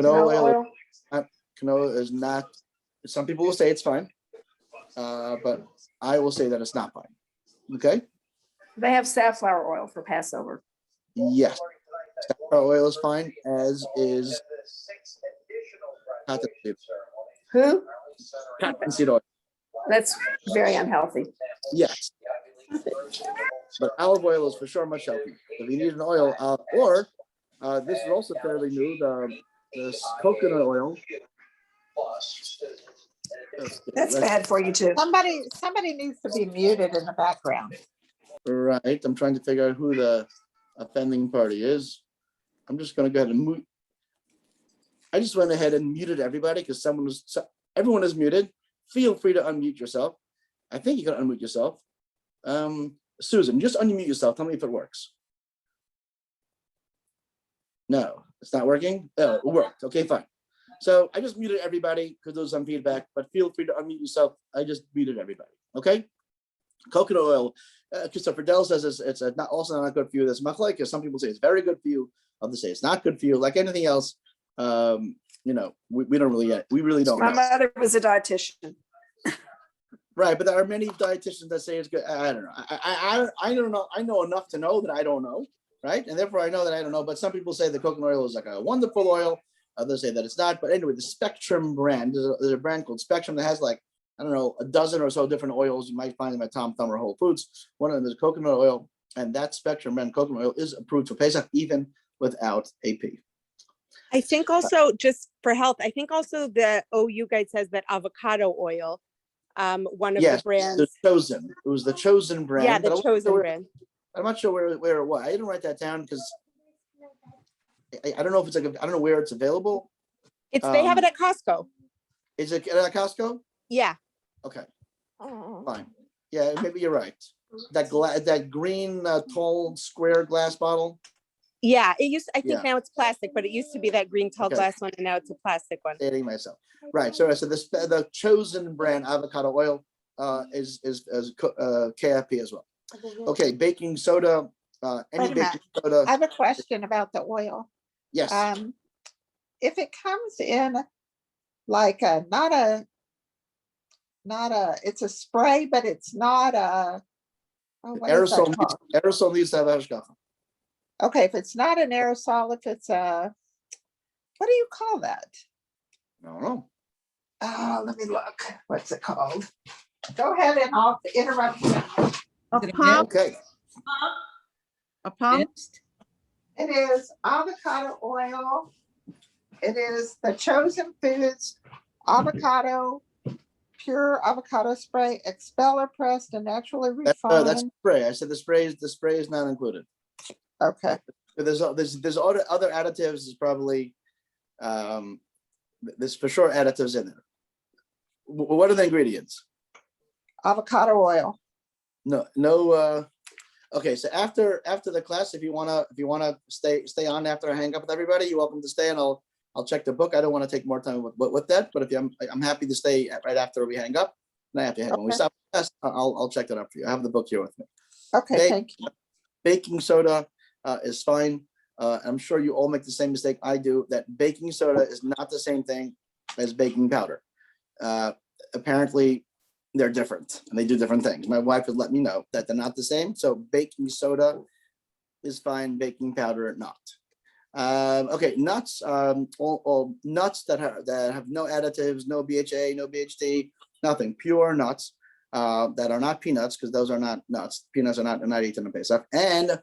Canola is not. Some people will say it's fine, but I will say that it's not fine. Okay. They have safflower oil for Passover. Yes, safflower oil is fine, as is cottonseed. Who? Cottonseed oil. That's very unhealthy. Yes, but olive oil is for sure much healthier. If you need an oil, or this is also fairly new. This coconut oil. That's bad for you too. Somebody needs to be muted in the background. Right. I'm trying to figure out who the offending party is. I'm just going to go ahead and mute. I just went ahead and muted everybody because everyone is muted. Feel free to unmute yourself. I think you can unmute yourself. Susan, just unmute yourself. Tell me if it works. No, it's not working. Oh, it worked. Okay, fine. So I just muted everybody because there was some feedback, but feel free to unmute yourself. I just muted everybody. Okay. Coconut oil. Christopher Dell says it's not also not good for you. There's machlokes. Some people say it's very good for you. Others say it's not good for you. Like anything else, we don't really we really don't My know. mother was a dietitian. Right, but there are many dietitians that say it's good. I don't know. I don't know. I know enough to know that I don't know, right? And therefore I know that I don't know. But some people say the coconut oil is like a wonderful oil. Others say that it's not. But anyway, the Spectrum brand, there's a brand called Spectrum that has like, I don't know, a dozen or so different oils you might find them at Tom Thumb or Whole Foods. One of them is coconut oil, and that Spectrum brand coconut oil is approved for Pesach even without AP. I think also just for health, I think also the OU guide says that avocado oil, one of the brands. The Chosen. It was the Chosen brand. Yeah, but the Chosen brand. I'm not sure where it was. I didn't write that down because I don't know if it's like I don't know where it's available. They have it at Costco. Is it at Costco? Yeah. Okay. Fine. Yeah, maybe you're right. That green tall square glass bottle. Yeah, it used. I think Yeah. now it's plastic, but it used to be that green tall Okay. glass one, and now it's a plastic one. Stating myself. Right. So the Chosen brand avocado oil is KFP as well. Okay, baking soda. Any Wait a minute. baking soda. I have a question about the oil. Yes. If it comes in like not a, it's a spray, but it's not a. What is that called? Aerosol needs to have hashkacha. Okay, if it's not an aerosol, if it's a, what do you call that? I don't know. Let me look. What's it called? Go ahead and I'll interrupt you. A Is it a pump? Okay. A pump? Mist? It is avocado oil. It is the Chosen Foods avocado, pure avocado spray, expeller pressed and naturally That's refined. spray. I said the spray is not included. Okay, There's other additives. There's probably there's for sure additives in there. What are the ingredients? avocado oil. No. Okay, so after the class, if you wanna stay on after I hang up with everybody, you're welcome to stay, and I'll check the book. I don't want to take more time with that, but if I'm happy to stay right after we hang up. And I have to hang when we stop the class, I'll check that up for you. I have the book here with me. Okay, thank you. Baking soda is fine. I'm sure you all make the same mistake I do, that baking soda is not the same thing as baking powder. Apparently, they're different and they do different things. My wife has let me know that they're not the same. So baking soda is fine, baking powder not. Okay, nuts. All nuts that have no additives, no BHA, no BHT, nothing. Pure nuts that are not peanuts, because those are not nuts. Peanuts are not eaten in Pesach. And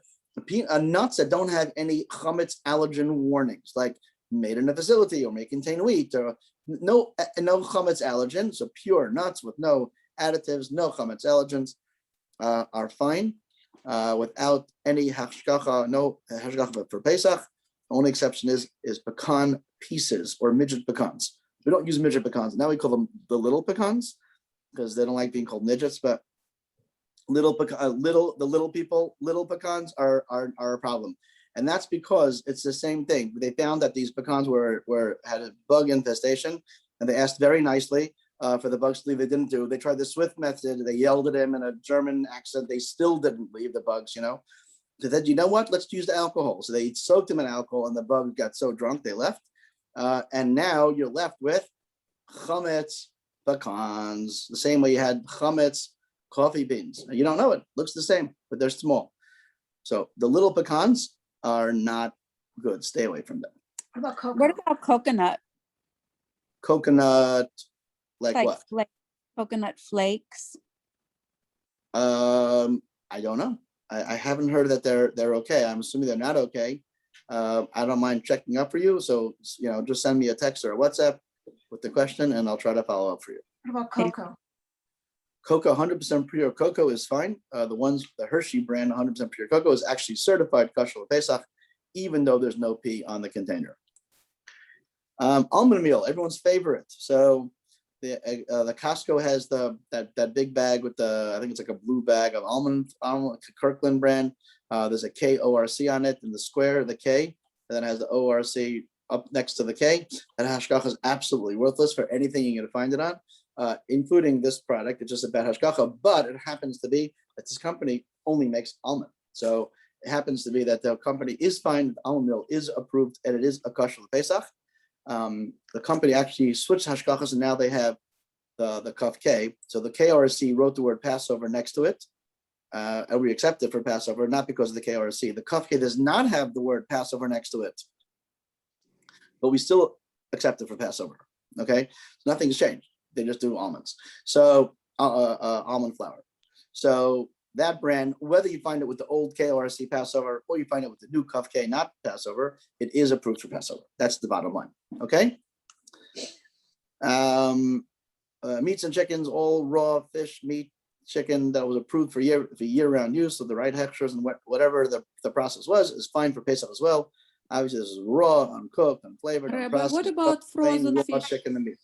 nuts that don't have any chametz allergen warnings, like made in a facility or may contain wheat, or no chametz allergen. So pure nuts with no additives, no chametz allergens are fine without any hashgacha, no hashgacha for Pesach. The only exception is pecan pieces or midget pecans. We don't use midget pecans. Now we call them the little pecans because they don't like being called midgets, but little pecans are a problem. And that's because it's the same thing. They found that these pecans had a bug infestation, and they asked very nicely for the bugs to leave. They didn't do. They tried the Swift method. They yelled at him in a German accent. They still didn't leave the bugs, They said, you know what? Let's use the alcohol. So they soaked them in alcohol, and the bugs got so drunk they left. And now you're left with chametz pecans, the same way you had chametz coffee beans. You don't know it. Looks the same, but they're small. So the little pecans are not good. Stay away from them. What about coconut? What about coconut? Coconut, like what? Coconut flakes? I don't know. I haven't heard that they're okay. I'm assuming they're not okay. I don't mind checking up for you. So, just send me a text or a WhatsApp with the question and I'll try to follow up for you. What about cocoa? Cocoa, 100% pure cocoa is fine. The Hershey brand 100% pure cocoa is actually certified kosher Pesach, even though there's no P on the container. Almond meal, everyone's favorite. So the Costco has that big bag with I think it's like a blue bag of almond Kirkland brand. There's a KORC on it in the square, the K, and then it has the ORC up next to the K. And hashgacha is absolutely worthless for anything you're going to find it on, including this product. It's just a bad hashgacha, but it happens to be that this company only makes almond. So it happens to be that the company is fine, almond meal is approved, and it is a kosher Pesach. The company actually switched hashgachas, and now they have the Kaf K. So the KRC wrote the word Passover next to it, and we accept it for Passover, not because of the KRC. The Kaf K does not have the word Passover next to it, but we still accept it for Passover. Okay, so nothing's changed. They just do almonds. So almond flour. So that brand, whether you find it with the old KRC Passover or you find it with the new Kaf K, not Passover, it is approved for Passover. That's the bottom line. Okay. Meats and chickens, all raw fish, meat, chicken that was approved for year-round use, so the right hechshers and whatever the process was is fine for Pesach as well. Obviously, this is raw, uncooked, unflavored, But what about frozen raw fish? chicken and beef.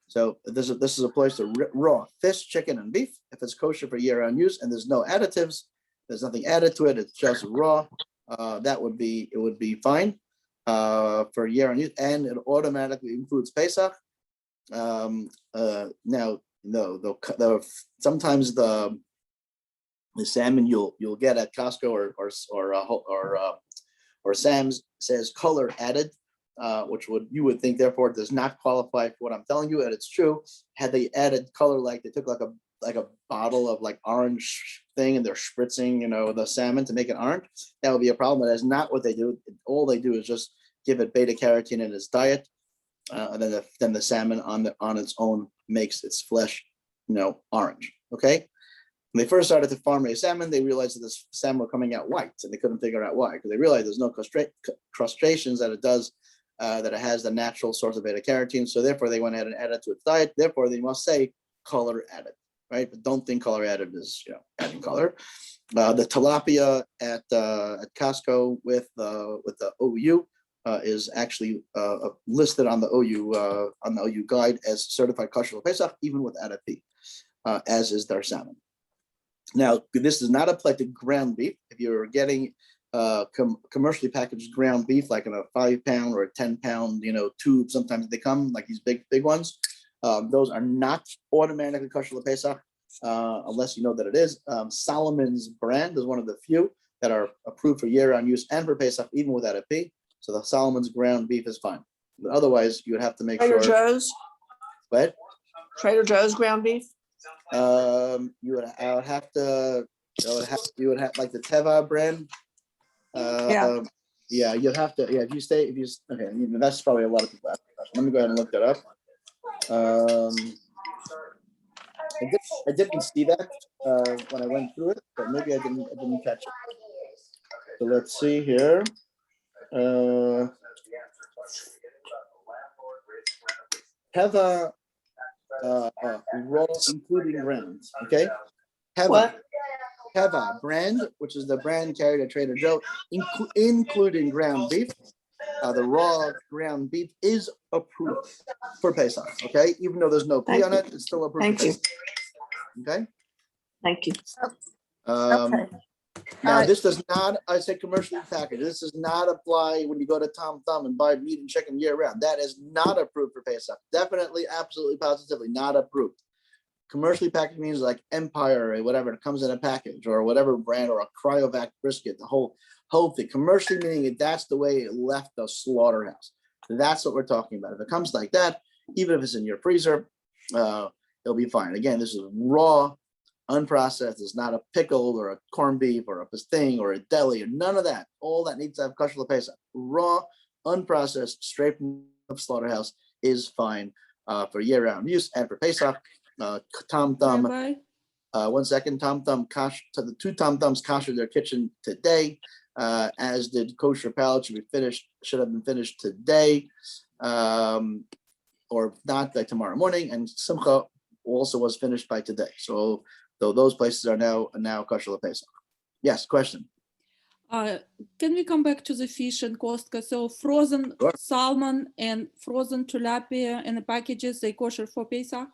So this is a place to raw fish, chicken, and beef. If it's kosher for year-round use and there's no additives, there's nothing added to it. It's just raw. It would be fine for year-round use, and it automatically includes Pesach. Now, no, sometimes the salmon you'll get at Costco or Sam's says color added. Which you would think therefore does not qualify for what I'm telling you, and it's true. Had they added color, like they took like a bottle of like orange thing and they're spritzing, the salmon to make it orange, that would be a problem. But that's not what they do. All they do is just give it beta carotene in its diet, and then the salmon on its own makes its flesh, orange. Okay. When they first started to farm raised salmon, they realized that this salmon were coming out white, and they couldn't figure out why, because they realized there's no crustaceans that it does. That it has the natural source of beta carotene, so therefore they went ahead and added to its diet. Therefore, they must say color added, right? But don't think color added is adding color. The tilapia at Costco with the OU is actually listed on the OU guide as certified kosher Pesach, even with added P, as is their salmon. Now, this does not apply to ground beef. If you're getting commercially packaged ground beef, like in a 5-pound or a 10-pound, tube. Sometimes they come like these big ones. Those are not automatically kosher Pesach unless you know that it is. Solomon's brand is one of the few that are approved for year-round use and for Pesach, even without a P. So the Solomon's ground beef is fine. But otherwise, you would have to make Trader sure. Joe's. What? Trader Joe's ground beef? I would have to, you would have like the Teva brand. Yeah. Yeah, you'd have to, yeah, okay, that's probably a lot of people. Let me go ahead and look that up. I didn't see that when I went through it, but maybe I didn't catch it. So let's see here. Teva raw, including grounds. Okay, Teva. What? Teva brand, which is the brand carried at Trader Joe, including ground beef. The raw ground beef is approved for Pesach. Okay, even though there's no P on it, it's still approved. Thank for you. Pesach. Okay. Thank you. Okay. Now, this does not, I say commercially packaged. This does not apply when you go to Tom Thumb and buy meat and chicken year round. That is not approved for Pesach. Definitely, absolutely, positively not approved. Commercially packaged means like Empire or whatever, it comes in a package or whatever brand, or a cryovac brisket, the whole thing. Commercially meaning that's the way it left the slaughterhouse. That's what we're talking about. If it comes like that, even if it's in your freezer, it'll be fine. Again, this is raw, unprocessed. It's not a pickled or a corned beef or a pasting or a deli or none of that. All that needs to have kosher Pesach. Raw, unprocessed, straight from the slaughterhouse is fine for year-round use and for Pesach. Tom Thumb, Rabbi, 1 second. Tom Thumb, the two Tom Thumbs kosher their kitchen today, as did Kosher Palate. Should have been finished today, or not by tomorrow morning. And Simcha also was finished by today. So those places are now kosher Pesach. Yes, question. can we come back to the fish and Costco? So frozen Sure. salmon and frozen tilapia in the packages, they kosher for Pesach?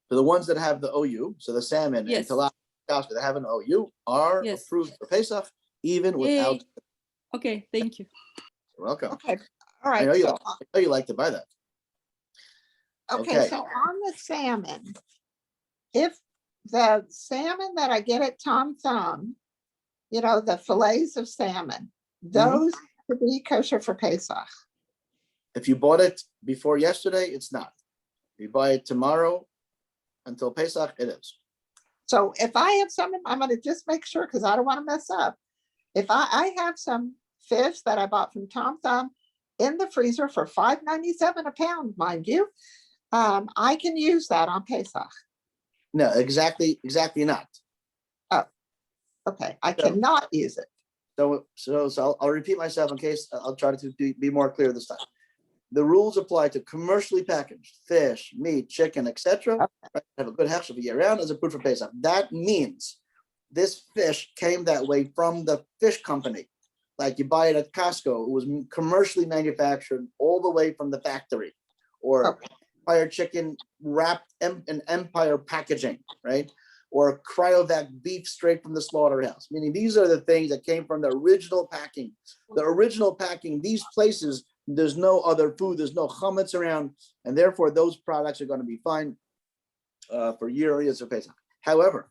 So the ones that have the OU, so the salmon Yes. and tilapia that have an OU are Yes. approved for Pesach, even without. Yay. Okay, thank you. You're welcome. Okay, all I right, know so, you like to buy that. okay, okay. so on the salmon, if the salmon that I get at Tom Thumb, the fillets of salmon, those could be kosher for Pesach. If you bought it before yesterday, it's not. If you buy it tomorrow until Pesach, it is. So if I have some, I'm gonna just make sure, because I don't want to mess up. If I have some fish that I bought from Tom Thumb in the freezer for $5.97 a pound, mind you, I can use that on Pesach. No, exactly not. Okay, I cannot use it. So I'll repeat myself in case I'll try to be more clear this time. The rules apply to commercially packaged fish, meat, chicken, etc. Right? Have a good hefsher for year round as approved for Pesach. That means this fish came that way from the fish company. Like you buy it at Costco, it was commercially manufactured all the way from the factory, or Empire chicken wrapped in Empire packaging, right? Or cryovac beef straight from the slaughterhouse. Meaning these are the things that came from the original packing. The original packing, these places, there's no other food, there's no chametz around, and therefore those products are going to be fine for year-round or Pesach. However,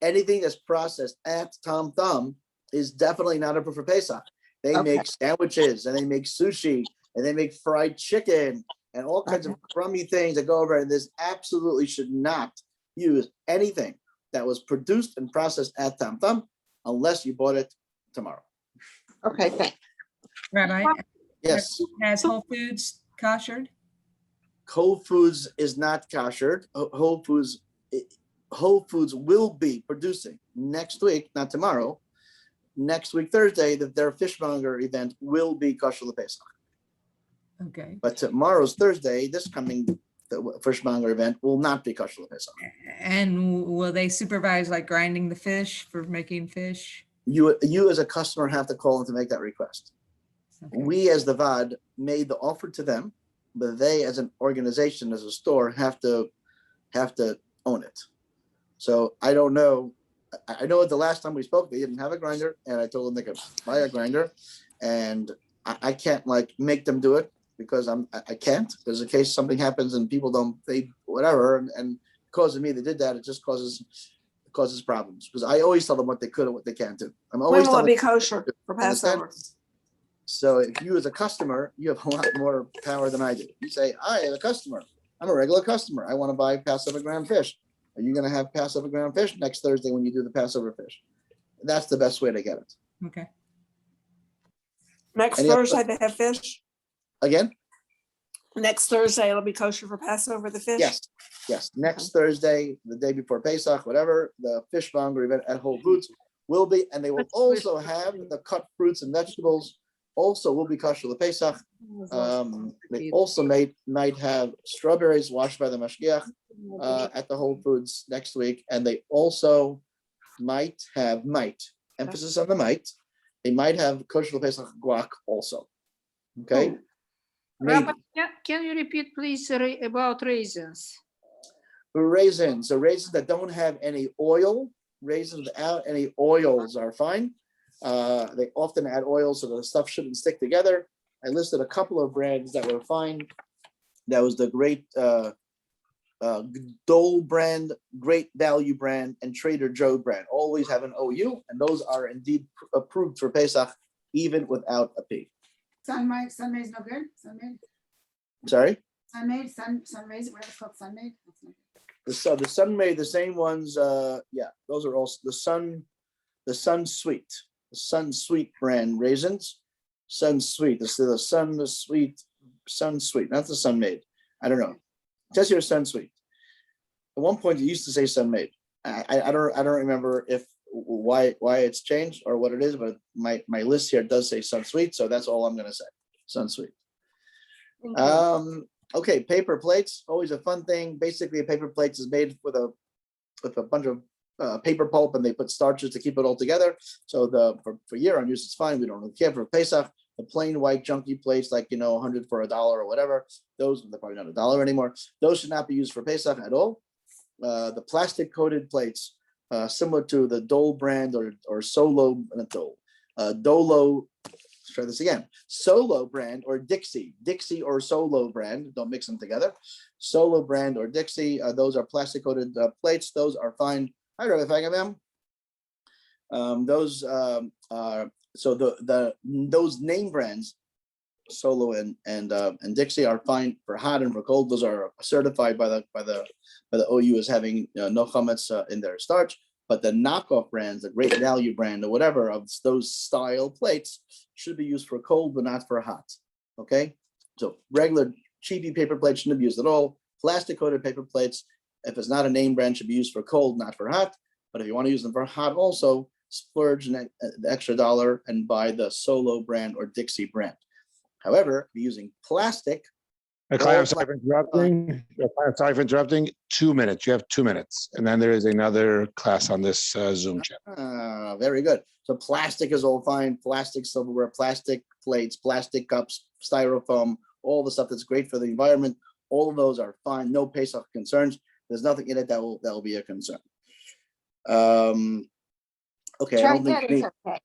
anything that's processed at Tom Thumb is definitely not approved for Pesach. They make sandwiches, and they make sushi, and they make fried chicken, and all kinds of crummy things that go over. And this absolutely should not use anything that was produced and processed at Tom Thumb unless you bought it tomorrow. Okay, thanks. Rabbi, Yes. has Whole Foods koshered? Whole Foods is not koshered. Whole Foods will be producing next week, not tomorrow. Next week, Thursday, their fishmonger event will be kosher Pesach. Okay. But tomorrow's Thursday, this coming fishmonger event will not be kosher Pesach. And will they supervise like grinding the fish for making fish? You as a customer have to call in to make that request. Okay. We as the VAD made the offer to them, but they as an organization, as a store, have to own it. So I don't know. I know the last time we spoke, they didn't have a grinder, and I told them they could buy a grinder, and I can't like make them do it because I can't. There's a case something happens and people whatever, and because of me they did that. It just causes problems because I always tell them what they could and what they can't do. I'm always When will it telling be kosher for Passover? So if you as a customer, you have a lot more power than I do. You say, I as a customer, I'm a regular customer. I want to buy Passover ground fish. Are you going to have Passover ground fish next Thursday when you do the Passover fish? That's the best way to get it. Okay. Next Any other- Thursday they have fish. Again? Next Thursday it'll be kosher for Passover, the fish. Yes, yes. Next Thursday, the day before Pesach, whatever, the fishmonger event at Whole Foods will be, and they will also have the cut fruits and vegetables. Also, will be kosher the Pesach. They also might have strawberries washed by the mashgiach at the Whole Foods next week, and they also might emphasis on the might. They might have kosher Pesach guac also. Okay. Maybe. Rabbi, can you repeat, please, about raisins? Raisins, so raisins that don't have any oil, raisins without any oils are fine. They often add oil, so the stuff shouldn't stick together. I listed a couple of brands that were fine. That was the great Dole brand, Great Value brand, and Trader Joe brand. Always have an OU, and those are indeed approved for Pesach, even without a P. Sunmade is no good. Sunmade, Sorry? Sunmade, whatever it's called, Sunmade. That's no good. The Sun Made, the same ones, yeah, those are also the Sun Sweet brand raisins. Sun Sweet, this is the Sun Sweet, not the Sun Made. I don't know. It says here Sun Sweet. At one point, it used to say Sun Made. I don't remember why it's changed or what it is, but my list here does say Sun Sweet, so that's all I'm gonna say. Sun Sweet. Okay, paper plates, always a fun thing. Basically, a paper plate is made with a bunch of paper pulp, and they put starches to keep it all together. So for year-round use, it's fine. We don't really care for Pesach. The plain white junky plates, like 100 for $1 or whatever, those they're probably not $1 anymore. Those should not be used for Pesach at all. The plastic coated plates, similar to the Dole brand or Solo, not Dole, Dolo. Let's try this again. Solo brand or Dixie or Solo brand. Don't mix them together. Solo brand or Dixie. Those are plastic coated plates. Those are fine. Hi, Rabbi Fagabam. Those are so those name brands, Solo and Dixie, are fine for hot and for cold. Those are certified by the OU as having no chametz in their starch. But the knockoff brands, the Great Value brand or whatever of those style plates, should be used for cold but not for hot. Okay, so regular cheapy paper plates shouldn't be used at all. Plastic coated paper plates, if it's not a name brand, should be used for cold, not for hot. But if you want to use them for hot, also splurge the extra $1 and buy the Solo brand or Dixie brand. However, if you're using plastic. Klein, I'm sorry for interrupting. I'm sorry for interrupting. 2 minutes. You have 2 minutes, and then there is another class on this Zoom chat. Very good. So plastic is all fine. Plastic silverware, plastic plates, plastic cups, styrofoam, all the stuff that's great for the environment. All of those are fine. No Pesach concerns. There's nothing in it that will be a concern. Okay, I don't think Chinette is okay.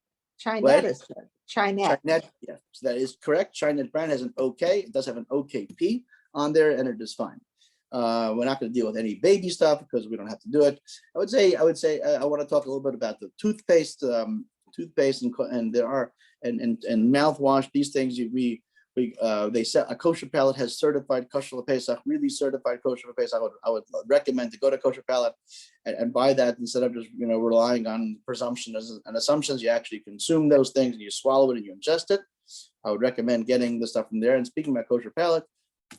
Chinette What? is good. Chinette. Chinette, yeah, so that is correct. Chinette brand has an OK. It does have an OKP on there, and it is fine. We're not going to deal with any baby stuff because we don't have to do it. I would say I want to talk a little bit about the toothpaste, and there are and mouthwash. These things they sell. A kosher palate has certified kosher Pesach, really certified kosher Pesach. I would recommend to go to kosher palate and buy that instead of just relying on presumptions and assumptions. You actually consume those things and you swallow it and you ingest it. I would recommend getting the stuff from there. And speaking about kosher palate,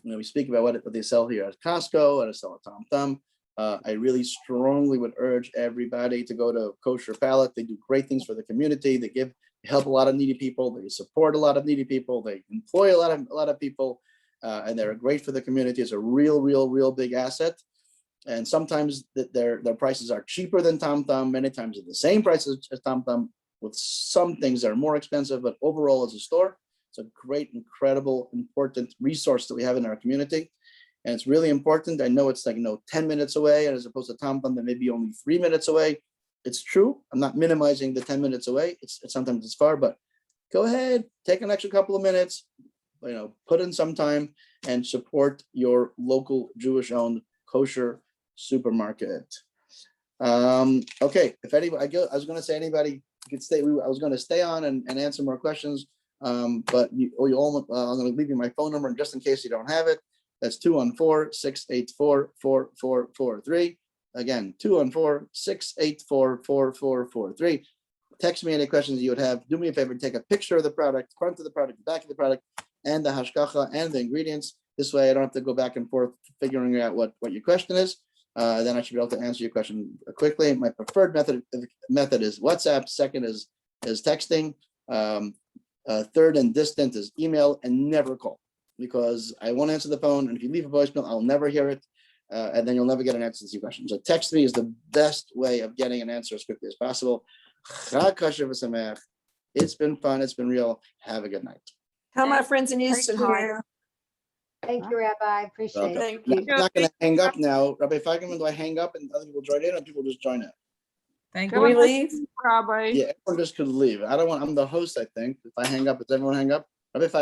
we speak about what they sell here at Costco and I sell at Tom Thumb. I really strongly would urge everybody to go to kosher palate. They do great things for the community. They help a lot of needy people. They support a lot of needy people. They employ a lot of people, and they're great for the community. It's a real big asset. And sometimes their prices are cheaper than Tom Thumb. Many times at the same price as Tom Thumb. With some things that are more expensive, but overall as a store, it's a great, incredible, important resource that we have in our community. And it's really important. I know it's 10 minutes away, as opposed to Tom Thumb that may be only 3 minutes away. It's true. I'm not minimizing the 10 minutes away. It's sometimes it's far, but go ahead, take an extra couple of minutes, put in some time and support your local Jewish-owned kosher supermarket. Okay, if anybody, I was going to say anybody could stay. I was going to stay on and answer more questions, but I'm going to leave you my phone number, and just in case you don't have it, That's 214-684-4443. Again, 214-684-4443. Text me any questions you would have. Do me a favor, take a picture of the product, front of the product, back of the product, and the hashgacha and the ingredients. This way I don't have to go back and forth figuring out what your question is. Then I should be able to answer your question quickly. My preferred method is WhatsApp. Second is texting. Third and distant is email, and never call, because I won't answer the phone. And if you leave a voicemail, I'll never hear it. And then you'll never get an answer to your question. So text me is the best way of getting an answer as quickly as possible. It's been fun. It's been real. Have a good night. Tell my friends in Houston hi. Thank you, Rabbi. Appreciate it. Thank I'm you. not going to hang up now. Rabbi Feigelman, do I hang up and other people join in, or people just join in? Thank Can you. we leave? Rabbi. Yeah, everyone just could leave. I'm the host, I think. If I hang up, does everyone hang up? Rabbi